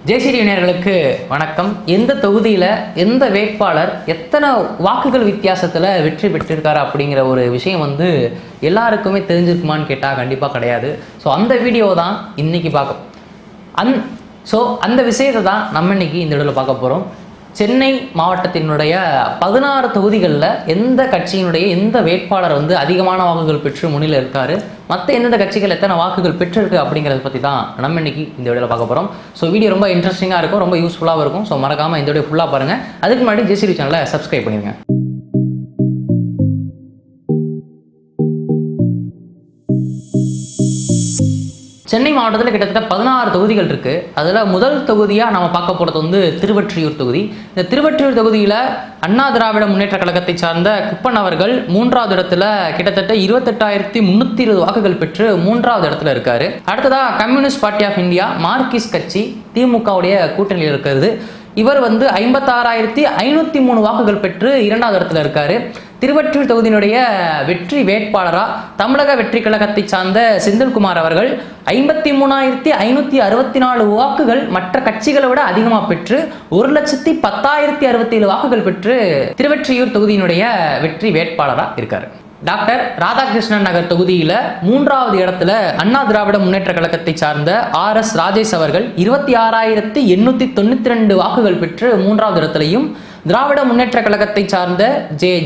ஜெயஸ்ரீ நேயர்களுக்கு வணக்கம். எந்த தொகுதியில் எந்த வேட்பாளர் எத்தனை வாக்குகள் வித்தியாசத்தில் வெற்றி பெற்றிருக்காரு அப்படிங்கிற ஒரு விஷயம் எல்லாருக்குமே தெரிஞ்சிருக்குமான்னு கேட்டால் கண்டிப்பாக கிடையாது. ஸோ அந்த வீடியோ தான் இன்னைக்கு அந்த விஷயத்தை தான் நம்ம இன்னைக்கு இந்த வீடியோவில் பார்க்க போகிறோம். சென்னை மாவட்டத்தினுடைய 16 தொகுதிகளில் எந்த கட்சியினுடைய எந்த வேட்பாளர் அதிகமான வாக்குகள் பெற்று முன்னிலை இருக்காரு, மற்ற எந்தெந்த கட்சிகள் எத்தனை வாக்குகள் பெற்றிருக்கு அப்படிங்கிறத பற்றி தான் நம்ம இன்னைக்கு இந்த வீடியோவில் பார்க்க போகிறோம். ஸோ வீடியோ ரொம்ப இன்ட்ரெஸ்டிங்காக இருக்கும், ரொம்ப யூஸ்ஃபுல்லாகவும் இருக்கும். ஸோ மறக்காமல் இந்த வீடியோ ஃபுல்லாக பாருங்கள். அதுக்கு முன்னாடி ஜெயஸ்ரீ சேனலை சப்ஸ்கிரைப் பண்ணிடுங்க. சென்னை மாவட்டத்தில் கிட்டத்தட்ட 16 தொகுதிகள் இருக்குது. அதில் முதல் தொகுதியாக நம்ம பார்க்க போகிறது திருவொற்றியூர் தொகுதி. இந்த திருவொற்றியூர் தொகுதியில் அண்ணா திராவிட முன்னேற்ற கழகத்தை சார்ந்த குப்பன் அவர்கள் 3வது இடத்துல கிட்டத்தட்ட 28,320 வாக்குகள் பெற்று 3வது இடத்துல இருக்காரு. அடுத்ததாக communist party of India marxist கட்சி திமுகவுடைய கூட்டணியில் இருக்கிறது. இவர் 56,503 வாக்குகள் பெற்று 2வது இடத்துல இருக்காரு. திருவொற்றியூர் தொகுதியினுடைய வெற்றி வேட்பாளராக தமிழக வெற்றி கழகத்தை சார்ந்த செந்தில்குமார் அவர்கள் 53,564 வாக்குகள் மற்ற கட்சிகளை விட அதிகமாக பெற்று 1,10,1067 வாக்குகள் பெற்று திருவொற்றியூர் தொகுதியினுடைய வெற்றி வேட்பாளராக இருக்கார். டாக்டர் ராதாகிருஷ்ணன் நகர் தொகுதியில் 3வது இடத்துல அண்ணா திராவிட முன்னேற்ற கழகத்தை சார்ந்த RS ராஜேஷ் அவர்கள் 26,892 வாக்குகள் பெற்று 3வது இடத்துலையும், திராவிட முன்னேற்ற கழகத்தை சார்ந்த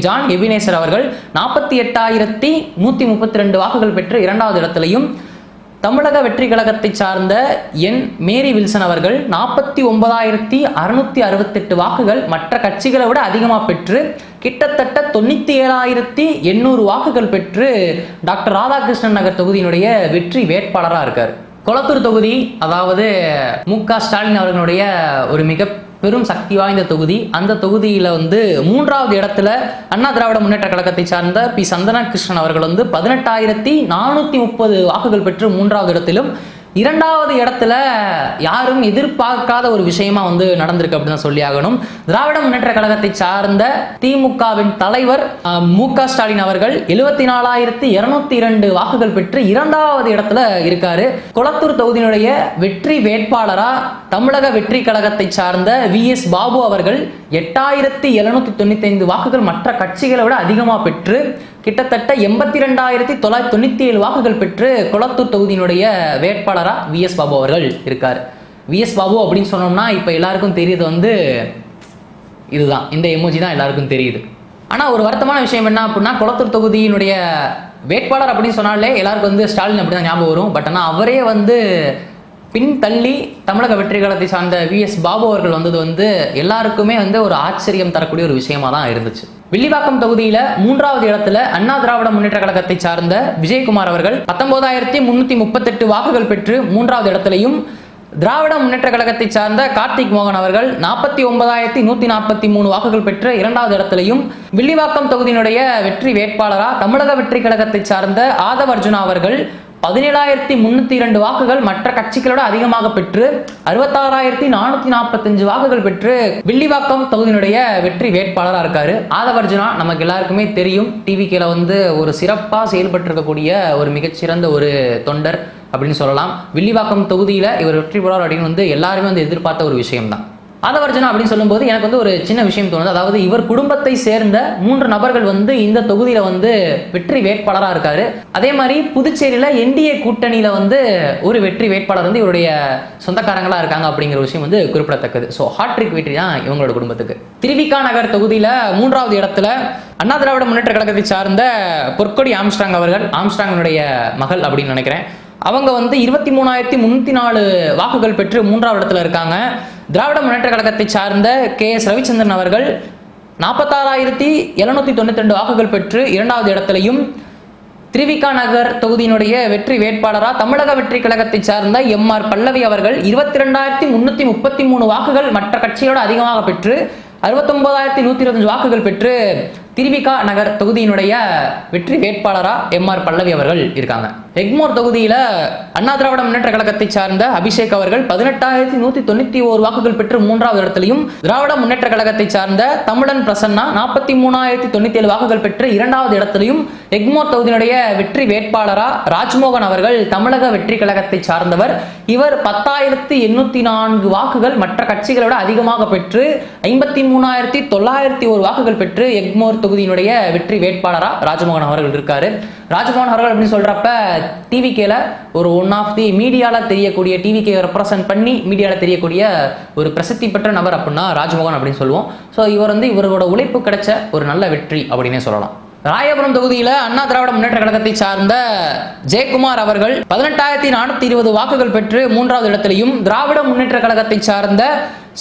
ஜான் எபினேசர் அவர்கள் 48,132 வாக்குகள் பெற்று 2வது இடத்துலையும், தமிழக வெற்றி கழகத்தை சார்ந்த மேரி வில்சன் அவர்கள் 49,668 வாக்குகள் மற்ற கட்சிகளை விட அதிகமாக பெற்று கிட்டத்தட்ட 97,800 வாக்குகள் பெற்று டாக்டர் ராதாகிருஷ்ணன் நகர் தொகுதியினுடைய வெற்றி வேட்பாளராக இருக்கார். கொளத்தூர் தொகுதி, அதாவது மு.க. ஸ்டாலின் அவர்களுடைய ஒரு மிக பெரும் சக்தி வாய்ந்த தொகுதி. அந்த தொகுதியில் 3வது இடத்துல அண்ணா திராவிட முன்னேற்ற கழகத்தை சார்ந்த பி. சந்தன கிருஷ்ணன் அவர்கள் 18,430 வாக்குகள் பெற்று 3வது இடத்திலும், 2வது இடத்துல யாரும் எதிர்பார்க்காத ஒரு விஷயமா நடந்திருக்கு அப்படின்னு சொல்லி ஆகணும். திராவிட முன்னேற்ற கழகத்தை சார்ந்த திமுகவின் தலைவர் மு.க. ஸ்டாலின் அவர்கள் 74,202 வாக்குகள் பெற்று 2வது இடத்துல இருக்காரு. கொளத்தூர் தொகுதியினுடைய வெற்றி வேட்பாளரா தமிழக வெற்றி கழகத்தை சார்ந்த VS பாபு அவர்கள் 8,795 வாக்குகள் மற்ற கட்சிகளை விட அதிகமாக பெற்று கிட்டத்தட்ட 82,997 வாக்குகள் பெற்று கொளத்தூர் தொகுதியினுடைய வேட்பாளராக VS பாபு அவர்கள் இருக்கார். VS பாபு அப்படின்னு சொன்னோம்னா இப்போ எல்லாருக்கும் தெரியுது இதுதான், இந்த எமோஜி தான் எல்லாருக்கும் தெரியுது. ஆனால் ஒரு வருத்தமான விஷயம் என்ன அப்படின்னா, கொளத்தூர் தொகுதியினுடைய வேட்பாளர் அப்படின்னு சொன்னாலே எல்லாருக்கும் ஸ்டாலின் அப்படி தான் ஞாபகம் வரும். பட் ஆனால் அவரே பின் தள்ளி தமிழக வெற்றி கழகத்தை சார்ந்த VS பாபு அவர்கள் வந்தது எல்லாருக்குமே ஒரு ஆச்சரியம் தரக்கூடிய ஒரு விஷயமா தான் இருந்துச்சு. வில்லிவாக்கம் தொகுதியில் 3வது இடத்துல அண்ணா திராவிட முன்னேற்ற கழகத்தை சார்ந்த விஜயகுமார் அவர்கள் 19,338 வாக்குகள் பெற்று 3வது இடத்திலையும், திராவிட முன்னேற்ற கழகத்தை சார்ந்த கார்த்திக் மோகன் அவர்கள் 49,143 வாக்குகள் பெற்று 2வது இடத்திலையும், வில்லிவாக்கம் தொகுதியினுடைய வெற்றி வேட்பாளராக தமிழக வெற்றி கழகத்தை சார்ந்த ஆதவ் அர்ஜுனா அவர்கள் 17,302 வாக்குகள் மற்ற கட்சிகளோட அதிகமாக பெற்று 66,445 வாக்குகள் பெற்று வில்லிவாக்கம் தொகுதியினுடைய வெற்றி வேட்பாளராக இருக்காரு. ஆதவ் அர்ஜுனா நமக்கு எல்லாருக்குமே தெரியும், டிவிக்கில ஒரு சிறப்பாக செயல்பட்டு இருக்கக்கூடிய ஒரு மிகச்சிறந்த ஒரு தொண்டர் அப்படின்னு சொல்லலாம். வில்லிவாக்கம் தொகுதியில் இவர் வெற்றி பெறுவார் அப்படின்னு எல்லாருமே எதிர்பார்த்த ஒரு விஷயம்தான். ஆதவ் அர்ஜுனா அப்படின்னு சொல்லும்போது எனக்கு ஒரு சின்ன விஷயம் தோணுது. அதாவது இவர் குடும்பத்தை சேர்ந்த 3 நபர்கள் இந்த தொகுதியில் வெற்றி வேட்பாளராக இருக்காரு. அதே மாதிரி புதுச்சேரியில் NDA கூட்டணியில் ஒரு வெற்றி வேட்பாளர் இவருடைய சொந்தக்காரங்களாக இருக்காங்க அப்படிங்கிற விஷயம் குறிப்பிடத்தக்கது. ஸோ ஹாட்ரிக் வெற்றி தான் இவங்களோட குடும்பத்துக்கு. திருவிக நகர் தொகுதியில் 3வது இடத்துல அண்ணா திராவிட முன்னேற்ற கழகத்தை சார்ந்த பொற்கொடி ஆம்ஸ்ட்ராங் அவர்கள், ஆம்ஸ்ட்ராங்கினுடைய மகள் அப்படின்னு நினைக்கிறேன், அவங்க 23,304 வாக்குகள் பெற்று 3வது இடத்துல இருக்காங்க. திராவிட முன்னேற்ற கழகத்தை சார்ந்த KS ரவிச்சந்திரன் அவர்கள் 46,792 வாக்குகள் பெற்று 2வது இடத்திலையும், திருவிக நகர் தொகுதியினுடைய வெற்றி வேட்பாளராக தமிழக வெற்றி கழகத்தை சார்ந்த MR பல்லவி அவர்கள் 22,333 வாக்குகள் மற்ற கட்சியோடு அதிகமாக பெற்று 69,125 வாக்குகள் பெற்று திருவிக நகர் தொகுதியினுடைய வெற்றி வேட்பாளராக MR பல்லவி அவர்கள் இருக்காங்க. எக்மோர் தொகுதியில அண்ணா திராவிட முன்னேற்ற கழகத்தை சார்ந்த அபிஷேக் அவர்கள் 18,191 வாக்குகள் பெற்று 3வது இடத்திலையும், திராவிட முன்னேற்ற கழகத்தை சார்ந்த தமிழன் பிரசன்னா 43,097 வாக்குகள் பெற்று 2வது இடத்திலையும், எக்மோர் தொகுதியினுடைய வெற்றி வேட்பாளரா ராஜ்மோகன் அவர்கள் தமிழக வெற்றி கழகத்தை சார்ந்தவர். இவர் 10,804 வாக்குகள் மற்ற கட்சிகளை விட அதிகமாக பெற்று 53,901 வாக்குகள் பெற்று எக்மோர் தொகுதியினுடைய வெற்றி வேட்பாளரா ராஜ்மோகன் அவர்கள் இருக்காரு. ராஜ்மோகன் அவர்கள் அப்படின்னு சொல்றப்ப டிவிகேல ஒரு ஒன் ஆஃப் தி மீடியால தெரியக்கூடிய, டிவிகே ரெப்ரசன்ட் பண்ணி மீடியால தெரியக்கூடிய ஒரு பிரசித்தி பெற்ற நபர் அப்படின்னா ராஜ்மோகன் அப்படின்னு சொல்லுவோம். ஸோ இவர் இவரோட உழைப்பு கிடைச்ச ஒரு நல்ல வெற்றி அப்படின்னே சொல்லலாம். ராயபுரம் தொகுதியில அண்ணா திராவிட முன்னேற்ற கழகத்தை சார்ந்த ஜெயக்குமார் அவர்கள் 18,420 வாக்குகள் பெற்று 3வது இடத்திலையும், திராவிட முன்னேற்ற கழகத்தை சார்ந்த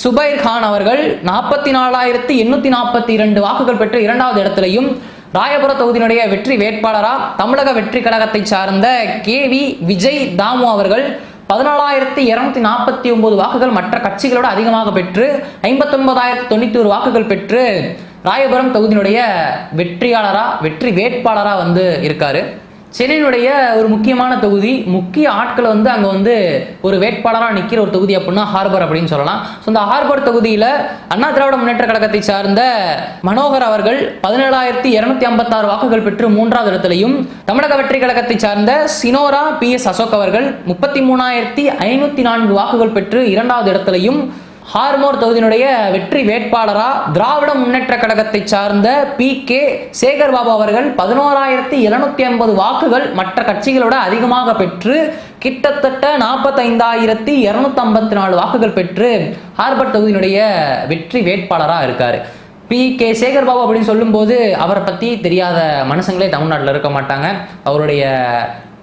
சுபைர் கான் அவர்கள் 44,842 வாக்குகள் பெற்று 2வது இடத்திலையும், ராயபுர தொகுதியினுடைய வெற்றி வேட்பாளரா தமிழக வெற்றி கழகத்தை சார்ந்த KV விஜய் தாமு அவர்கள் 14,249 வாக்குகள் மற்ற கட்சிகளோடு அதிகமாக பெற்று 59,091 வாக்குகள் பெற்று ராயபுரம் தொகுதியினுடைய வெற்றி வேட்பாளரா இருக்காரு. சென்னையினுடைய ஒரு முக்கியமான தொகுதி, முக்கிய ஆட்களை அங்க ஒரு வேட்பாளராக நிற்கிற ஒரு தொகுதி அப்படின்னா ஹார்பர் அப்படின்னு சொல்லலாம். ஸோ இந்த ஹார்பர் தொகுதியில் அண்ணா திராவிட முன்னேற்ற கழகத்தை சார்ந்த மனோகர் அவர்கள் 17,256 வாக்குகள் பெற்று 3வது இடத்திலையும், தமிழக வெற்றி கழகத்தை சார்ந்த சினோரா PS அசோக் அவர்கள் 33,504 வாக்குகள் பெற்று 2வது இடத்திலையும், ஹார்மோர் தொகுதியினுடைய வெற்றி வேட்பாளரா திராவிட முன்னேற்ற கழகத்தை சார்ந்த PK சேகர் பாபு அவர்கள் 11,750 வாக்குகள் மற்ற கட்சிகளோட அதிகமாக பெற்று கிட்டத்தட்ட 45,254 வாக்குகள் பெற்று ஹார்பர் தொகுதியினுடைய வெற்றி வேட்பாளராக இருக்காரு. PK சேகர் பாபு அப்படின்னு சொல்லும்போது அவரை பற்றி தெரியாத மனுஷங்களே தமிழ்நாட்டில் இருக்க மாட்டாங்க. அவருடைய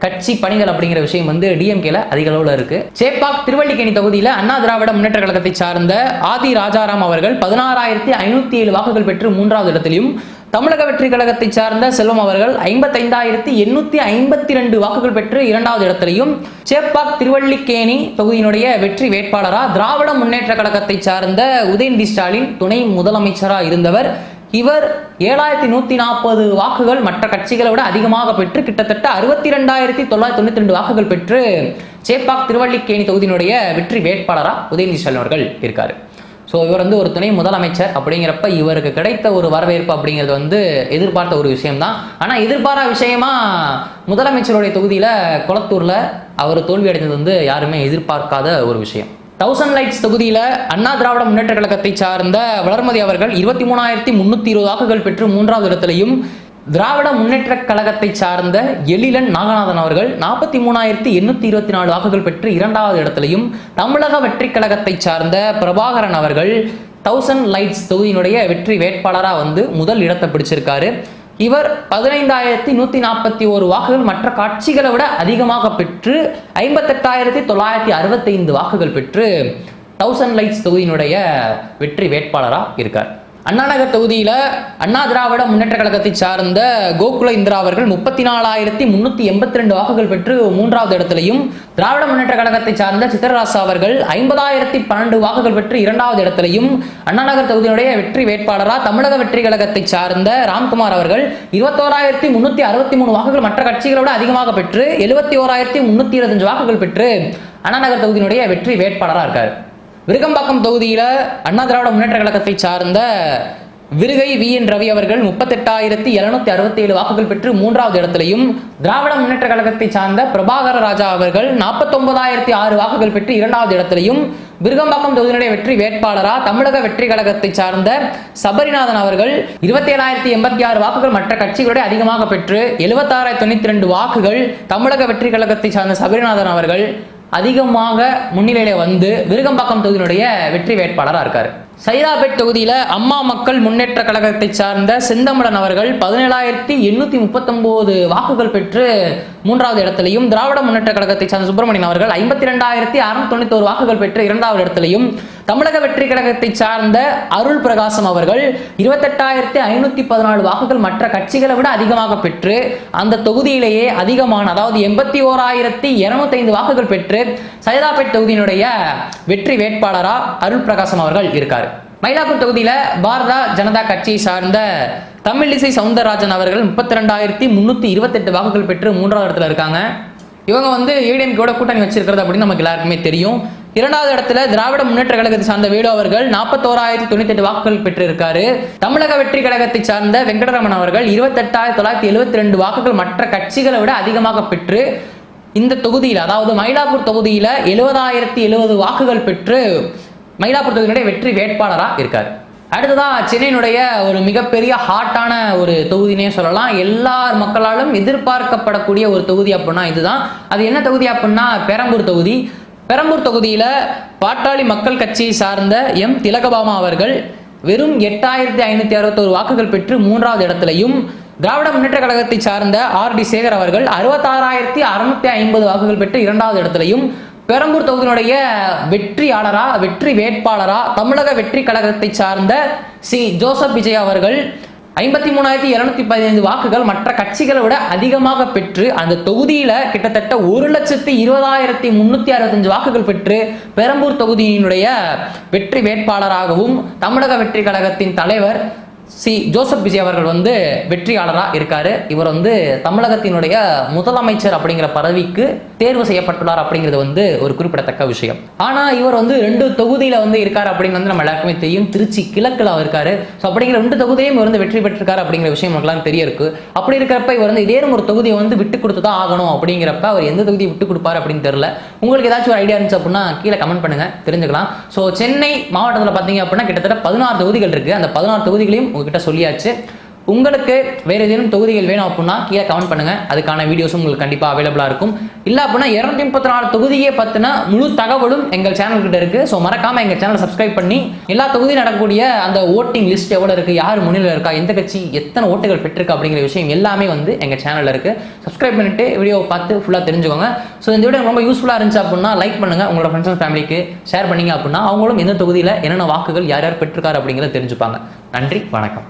கட்சி பணிகள் அப்படிங்கிற விஷயம் டிஎம்கேல அதிக அளவில் இருக்கு. சேப்பாக் திருவல்லிக்கேணி தொகுதியில் அண்ணா திராவிட முன்னேற்ற கழகத்தை சார்ந்த ஆதி ராஜாராம் அவர்கள் 16,507 வாக்குகள் பெற்று 3வது இடத்திலையும், தமிழக வெற்றி கழகத்தை சார்ந்த செல்வம் அவர்கள் 55,852 வாக்குகள் பெற்று 2வது இடத்திலையும், சேப்பாக் திருவல்லிக்கேணி தொகுதியினுடைய வெற்றி வேட்பாளரா திராவிட முன்னேற்ற கழகத்தை சார்ந்த உதயநிதி ஸ்டாலின் துணை முதலமைச்சராக இருந்தவர். இவர் 7,140 வாக்குகள் மற்ற கட்சிகளை விட அதிகமாக பெற்று கிட்டத்தட்ட 62,992 வாக்குகள் பெற்று சேப்பாக் திருவல்லிக்கேணி தொகுதியினுடைய வெற்றி வேட்பாளராக உதயநிதி ஸ்டாலின் அவர்கள் இருக்காரு. ஸோ இவர் ஒரு துணை முதலமைச்சர் அப்படிங்கிறப்ப இவருக்கு கிடைத்த ஒரு வரவேற்பு அப்படிங்கிறது எதிர்பார்த்த ஒரு விஷயம்தான். ஆனால் எதிர்பாராத விஷயமா முதலமைச்சருடைய தொகுதியில் கொளத்தூரில் அவர் தோல்வி அடைந்தது யாருமே எதிர்பார்க்காத ஒரு விஷயம். 1000 லைட்ஸ் தொகுதியில் அண்ணா திராவிட முன்னேற்ற கழகத்தை சார்ந்த வளர்மதி அவர்கள் 23,320 வாக்குகள் பெற்று 3வது இடத்திலையும், திராவிட முன்னேற்ற கழகத்தை சார்ந்த எழிலன் நாகநாதன் அவர்கள் 43,824 வாக்குகள் பெற்று 2வது இடத்திலையும், தமிழக வெற்றி கழகத்தை சார்ந்த பிரபாகரன் அவர்கள் 1000 லைட்ஸ் தொகுதியினுடைய வெற்றி வேட்பாளராக முதல் இடத்தை பிடிச்சிருக்காரு. இவர் 15,141 வாக்குகள் மற்ற கட்சிகளை விட அதிகமாக பெற்று 58,965 வாக்குகள் பெற்று 1000 லைட்ஸ் தொகுதியினுடைய வெற்றி வேட்பாளராக இருக்கார். அண்ணாநகர் தொகுதியில் அண்ணா திராவிட முன்னேற்ற கழகத்தை சார்ந்த கோகுல இந்திரா அவர்கள் 34,382 வாக்குகள் பெற்று 3வது இடத்திலையும், திராவிட முன்னேற்ற கழகத்தை சார்ந்த சித்திரராசா அவர்கள் 50,012 வாக்குகள் பெற்று 2வது இடத்திலையும், அண்ணாநகர் தொகுதியினுடைய வெற்றி வேட்பாளராக தமிழக வெற்றி கழகத்தை சார்ந்த ராம்குமார் அவர்கள் 21,363 வாக்குகள் மற்ற கட்சிகளோடு அதிகமாக பெற்று 71,325 வாக்குகள் பெற்று அண்ணாநகர் தொகுதியினுடைய வெற்றி வேட்பாளராக இருக்கார். விருகம்பாக்கம் தொகுதியில் அண்ணா திராவிட முன்னேற்ற கழகத்தை சார்ந்த விருகை VN ரவி அவர்கள் 38,767 வாக்குகள் பெற்று 3வது இடத்திலையும், திராவிட முன்னேற்ற கழகத்தை சார்ந்த பிரபாகர ராஜா அவர்கள் 49,006 வாக்குகள் பெற்று 2வது இடத்திலையும், விருகம்பாக்கம் தொகுதியினுடைய வெற்றி வேட்பாளரா தமிழக வெற்றி கழகத்தை சார்ந்த சபரிநாதன் அவர்கள் 27,086 வாக்குகள் மற்ற கட்சிகளுடைய அதிகமாக பெற்று 76,092 வாக்குகள் தமிழக வெற்றி கழகத்தை சார்ந்த சபரிநாதன் அவர்கள் அதிகமாக முன்னிலையில விருகம்பாக்கம் தொகுதியினுடைய வெற்றி வேட்பாளராக இருக்காரு. சைதாப்பேட் தொகுதியில் அம்மா மக்கள் முன்னேற்ற கழகத்தை சார்ந்த செந்தமிழன் அவர்கள் 17,839 வாக்குகள் பெற்று 3வது இடத்திலையும், திராவிட முன்னேற்ற கழகத்தை சார்ந்த சுப்பிரமணியன் அவர்கள் 52,691 வாக்குகள் பெற்று 2வது இடத்திலையும், தமிழக வெற்றி கழகத்தை சார்ந்த அருள் பிரகாசம் அவர்கள் 28,514 வாக்குகள் மற்ற கட்சிகளை விட அதிகமாக பெற்று அந்த தொகுதியிலேயே அதிகமான, அதாவது 81,205 வாக்குகள் பெற்று சைதாப்பேட் தொகுதியினுடைய வெற்றி வேட்பாளரா அருள் பிரகாசம் அவர்கள் இருக்கார். மயிலாப்பூர் தொகுதியில பாரத ஜனதா கட்சியை சார்ந்த தமிழிசை சவுந்தரராஜன் அவர்கள் 32,328 வாக்குகள் பெற்று 3வது இடத்துல இருக்காங்க. இவங்க வந்து ஏடிஎம்கேட கூட்டணி வச்சிருக்கிறது அப்படின்னு நமக்கு எல்லாருக்குமே தெரியும். இரண்டாவது இடத்துல திராவிட முன்னேற்ற கழகத்தை சார்ந்த வேலு அவர்கள் 41,098 வாக்குகள் பெற்றிருக்காரு. தமிழக வெற்றி கழகத்தை சார்ந்த வெங்கடரமன் அவர்கள் 28,972 வாக்குகள் மற்ற கட்சிகளை விட அதிகமாக பெற்று இந்த தொகுதியில், அதாவது மயிலாப்பூர் தொகுதியில 70,070 வாக்குகள் பெற்று மயிலாப்பூர் தொகுதியினுடைய வெற்றி வேட்பாளராக இருக்காரு. அடுத்ததான் சென்னையினுடைய ஒரு மிகப்பெரிய ஹாட்டான ஒரு தொகுதினே சொல்லலாம். எல்லா மக்களாலும் எதிர்பார்க்கப்படக்கூடிய ஒரு தொகுதி அப்படின்னா இதுதான். அது என்ன தொகுதி அப்படின்னா பெரம்பூர் தொகுதி. பெரம்பூர் தொகுதியில பாட்டாளி மக்கள் கட்சியை சார்ந்த எம் திலகபாமா அவர்கள் வெறும் 8,561 வாக்குகள் பெற்று 3வது இடத்திலையும், திராவிட முன்னேற்ற கழகத்தை சார்ந்த ஆர்.டி. சேகர் அவர்கள் 66,650 வாக்குகள் பெற்று 2வது இடத்திலையும், பெரம்பூர் தொகுதியினுடைய வெற்றியாளரா வெற்றி வேட்பாளரா தமிழக வெற்றி கழகத்தை சார்ந்த சி ஜோசப் விஜய் அவர்கள் 53,215 வாக்குகள் மற்ற கட்சிகளை விட அதிகமாக பெற்று அந்த தொகுதியில கிட்டத்தட்ட 1,20,365 வாக்குகள் பெற்று பெரம்பூர் தொகுதியினுடைய வெற்றி வேட்பாளராகவும் தமிழக வெற்றி கழகத்தின் தலைவர் சி ஜோசப் விஜய் அவர்கள் வந்து வெற்றியாளராக இருக்காரு. இவர் வந்து தமிழகத்தினுடைய முதலமைச்சர் அப்படிங்கிற பதவிக்கு தேர்வு செய்யப்பட்டுள்ளார் அப்படிங்கிறது வந்து ஒரு குறிப்பிடத்தக்க விஷயம். ஆனா இவர் வந்து 2 தொகுதியில வந்து இருக்காரு அப்படின்னு வந்து நம்ம எல்லாருக்குமே தெரியும். திருச்சி கிழக்குல இருக்காரு. ஸோ அப்படிங்கிற 2 தொகுதியும் இவர் வந்து வெற்றி பெற்றிருக்காரு அப்படிங்கிற விஷயம் நமக்கு தெரிய இருக்கு. அப்படி இருக்கிறப்ப இவர் வந்து இதே ஒரு தொகுதியை வந்து விட்டு கொடுத்து தான் ஆகணும் அப்படிங்கிறப்ப அவர் எந்த தொகுதியை விட்டு கொடுப்பாரு அப்படின்னு தெரியல. உங்களுக்கு ஏதாச்சும் ஒரு ஐடியா இருந்துச்சு அப்படின்னா கீழே கமெண்ட் பண்ணுங்க, தெரிஞ்சுக்கலாம். ஸோ சென்னை மாவட்டத்தில் பார்த்தீங்க அப்படின்னா கிட்டத்தட்ட 16 தொகுதிகள் இருக்கு. அந்த 16 தொகுதிகளையும் உங்ககிட்ட சொல்லியாச்சு. உங்களுக்கு வேற ஏதேனும் தொகுதிகள் வேணும் அப்படின்னா கீழே கமெண்ட் பண்ணுங்க. அதுக்கான வீடியோஸும் உங்களுக்கு கண்டிப்பா அவைலபிளா இருக்கும். இல்ல அப்படின்னா 234 தொகுதியை பத்தின முழு தகவலும் எங்கள் சேனல் கிட்ட இருக்கு. ஸோ மறக்காம எங்க சேனல் சப்ஸ்கிரைப் பண்ணி எல்லா தொகுதியும் நடக்கக்கூடிய அந்த ஓட்டிங் லிஸ்ட் எவ்வளவு இருக்கு, யார் முன்னிலையில் இருக்கா, எந்த கட்சி எத்தனை ஓட்டுகள் பெற்றிருக்கு அப்படிங்கிற விஷயம் எல்லாமே வந்து எங்க சேனல்ல இருக்கு. சப்ஸ்கிரைப் பண்ணிட்டு வீடியோவை பார்த்து ஃபுல்லா தெரிஞ்சுக்கோங்க. ஸோ இந்த வீடியோ ரொம்ப யூஸ்ஃபுல்லா இருந்துச்சு அப்படின்னா லைக் பண்ணுங்க, உங்களோட ஃப்ரெண்ட்ஸ் அண்ட் ஃபேமிலிக்கு ஷேர் பண்ணீங்க அப்படின்னா அவங்களும் எந்த தொகுதியில என்னென்ன வாக்குகள் யார் யார் பெற்றிருக்காரு அப்படிங்கிறத தெரிஞ்சுப்பாங்க. நன்றி, வணக்கம்.